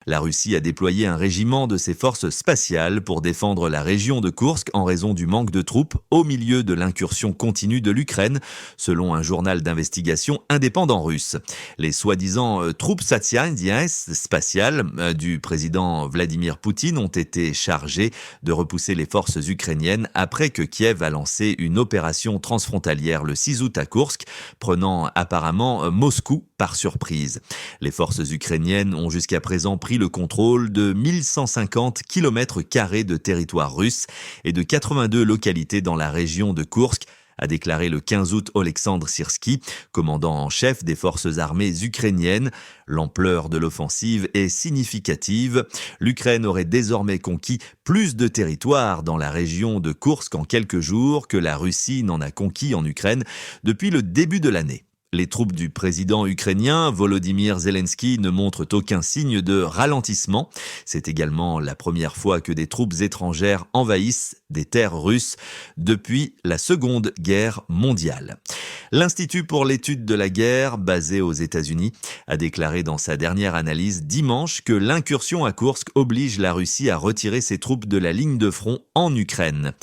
La Russie a déployé un régiment de ses forces spatiales pour défendre la région de Koursk en raison du manque de troupes au milieu de l'incursion continue de l'Ukraine, selon un journal d'investigation indépendant russe. Les soi-disant troupes satsiennes spatiales du président Vladimir Poutine ont été chargées de repousser les forces ukrainiennes après que Kiev a lancé une opération transfrontalière le 6 août à Koursk, prenant apparemment Moscou par surprise. Les forces ukrainiennes ont jusqu'à présent pris le contrôle de 1150 km² de territoire russe et de 82 localités dans la région de Koursk, a déclaré le 15 août Oleksandr Syrski, commandant en chef des forces armées ukrainiennes. L'ampleur de l'offensive est significative. L'Ukraine aurait désormais conquis plus de territoire dans la région de Koursk en quelques jours que la Russie n'en a conquis en Ukraine depuis le début de l'année. Les troupes du président ukrainien Volodymyr Zelensky ne montrent aucun signe de ralentissement. C'est également la première fois que des troupes étrangères envahissent des terres russes depuis la Seconde Guerre mondiale. L'Institut pour l'étude de la guerre, basé aux États-Unis, a déclaré dans sa dernière analyse dimanche que l'incursion à Koursk oblige la Russie à retirer ses troupes de la ligne de front en Ukraine.